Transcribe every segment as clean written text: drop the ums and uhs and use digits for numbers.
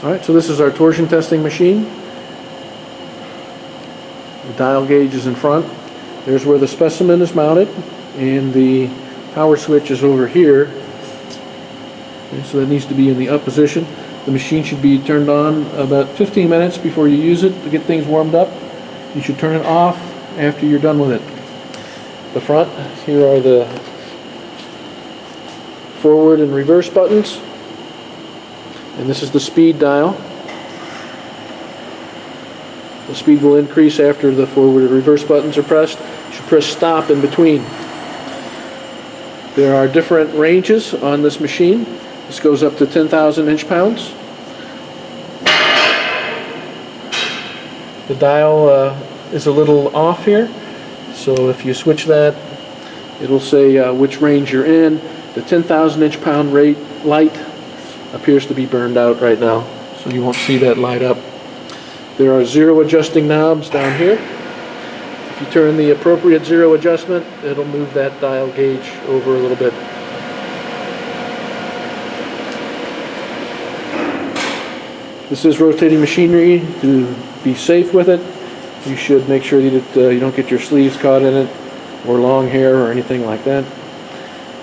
Alright, so this is our torsion testing machine. The dial gauge is in front. There's where the specimen is mounted, and the power switch is over here. Okay, so that needs to be in the up position. The machine should be turned on about 15 minutes before you use it to get things warmed up. You should turn it off after you're done with it. The front, here are the forward and reverse buttons. And this is the speed dial. The speed will increase after the forward and reverse buttons are pressed. You should press stop in between. There are different ranges on this machine. This goes up to 10,000 inch-pounds. The dial is a little off here, so if you switch that, it'll say which range you're in. The 10,000 inch-pound light appears to be burned out right now, so you won't see that light up. There are zero adjusting knobs down here. If you turn the appropriate zero adjustment, it'll move that dial gauge over a little bit. This is rotating machinery. To be safe with it, you should make sure that you don't get your sleeves caught in it, or long hair or anything like that.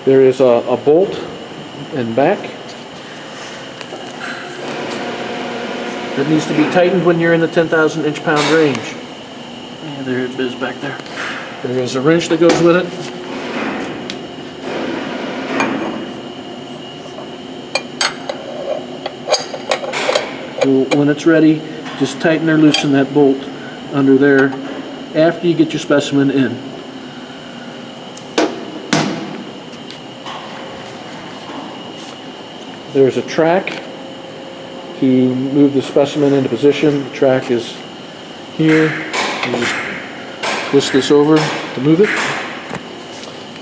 There is a bolt and back that needs to be tightened when you're in the 10,000 inch-pound range. And there it is back there. There is a wrench that goes with it. So when it's ready, just tighten or loosen that bolt under there after you get your specimen in. There's a track to move the specimen into position. The track is here. You just twist this over to move it.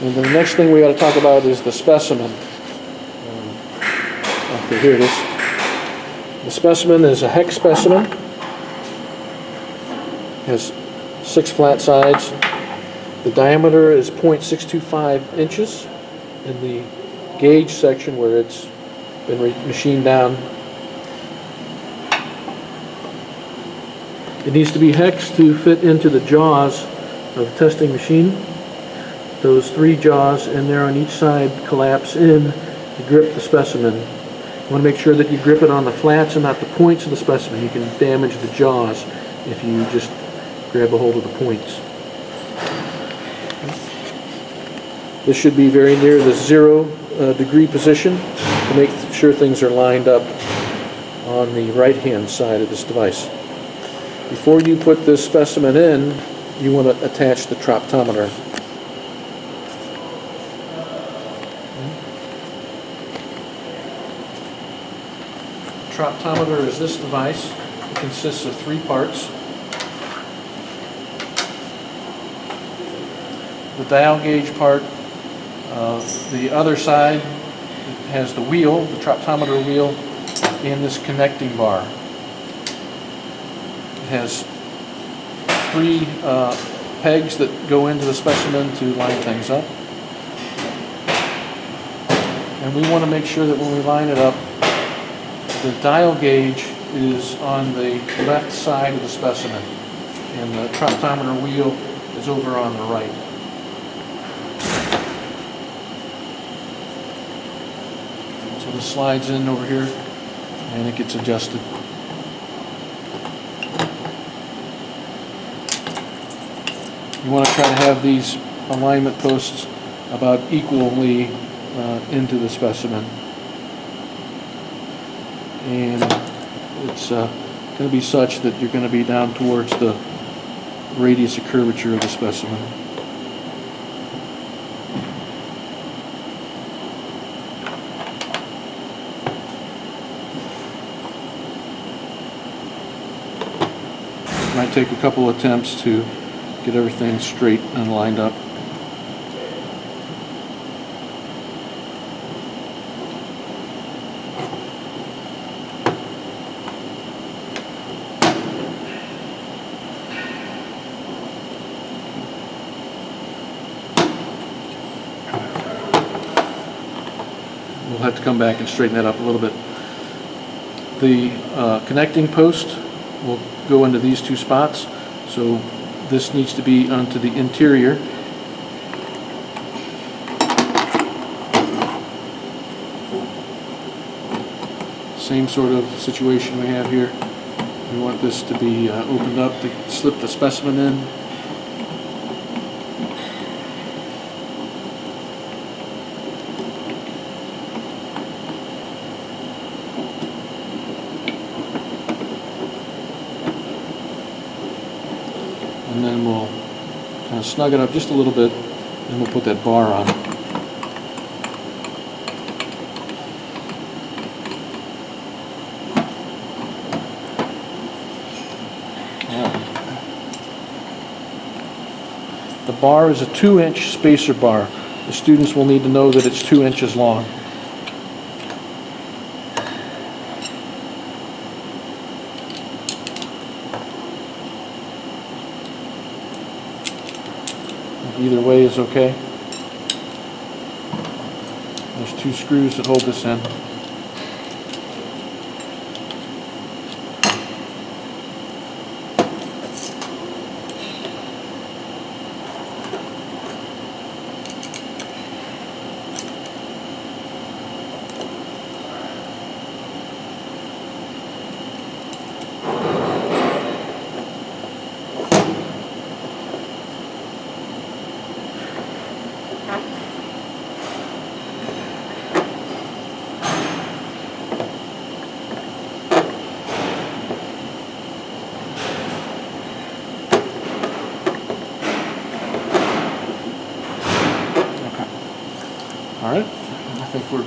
And then the next thing we got to talk about is the specimen. Okay, here it is. The specimen is a hex specimen. It has 6 flat sides. The diameter is 0.625 inches in the gauge section where it's been machined down. It needs to be hexed to fit into the jaws of the testing machine. Those 3 jaws in there on each side collapse in to grip the specimen. You want to make sure that you grip it on the flats and not the points of the specimen. You can damage the jaws if you just grab a hold of the points. This should be very near the 0 degree position to make sure things are lined up on the right hand side of this device. Before you put this specimen in, you want to attach the Trottometer. The Trottometer is this device. It consists of 3 parts. The dial gauge part, the other side has the wheel, the Trottometer wheel, and this connecting bar. It has 3 pegs that go into the specimen to line things up. And we want to make sure that when we line it up, the dial gauge is on the left side of the specimen, and the Trottometer wheel is over on the right. So this slides in over here, and it gets adjusted. You want to try to have these alignment posts about equally into the specimen. And it's going to be such that you're going to be down towards the radius of curvature of the specimen. It might take a couple attempts to get everything straight and lined up. We'll have to come back and straighten that up a little bit. The connecting post will go into these two spots, so this needs to be onto the interior. Same sort of situation we have here. We want this to be opened up to slip the specimen in. And then we'll kind of snug it up just a little bit, and we'll put that bar on. The bar is a 2-inch spacer bar. The students will need to know that it's 2 inches long. Either way is okay. There's 2 screws that hold this in. Alright, I think we're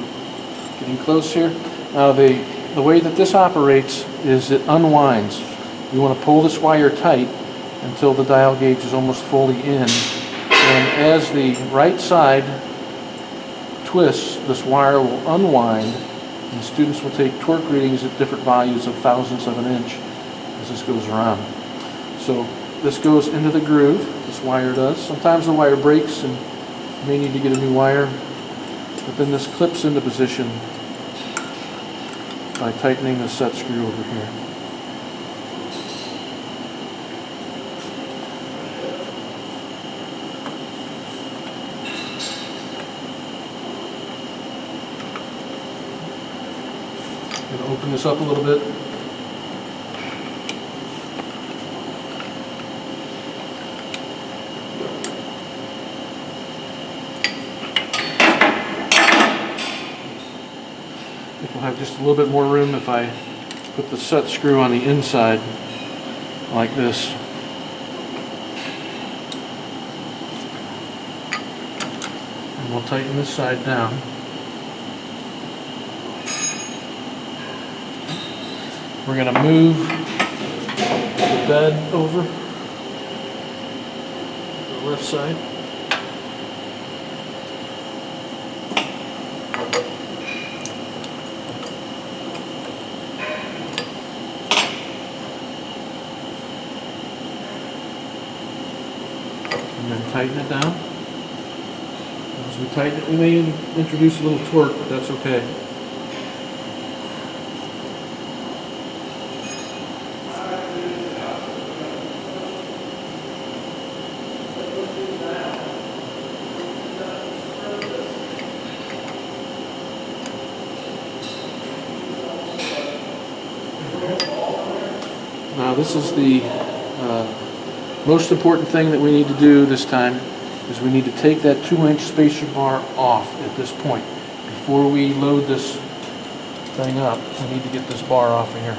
getting close here. Now the way that this operates is it unwinds. You want to pull this wire tight until the dial gauge is almost fully in. And as the right side twists, this wire will unwind, and the students will take torque readings at different values of thousandths of an inch as this goes around. So this goes into the groove, this wire does. Sometimes the wire breaks and you may need to get a new wire. But then this clips into position by tightening the set screw over here. I'm going to open this up a little bit. We'll have just a little bit more room if I put the set screw on the inside like this. And we'll tighten this side down. We're going to move the bed over to the left side. And then tighten it down. As we tighten it, we may introduce a little torque, but that's okay. Now this is the most important thing that we need to do this time is we need to take that 2-inch spacer bar off at this point. Before we load this thing up, we need to get this bar off of here.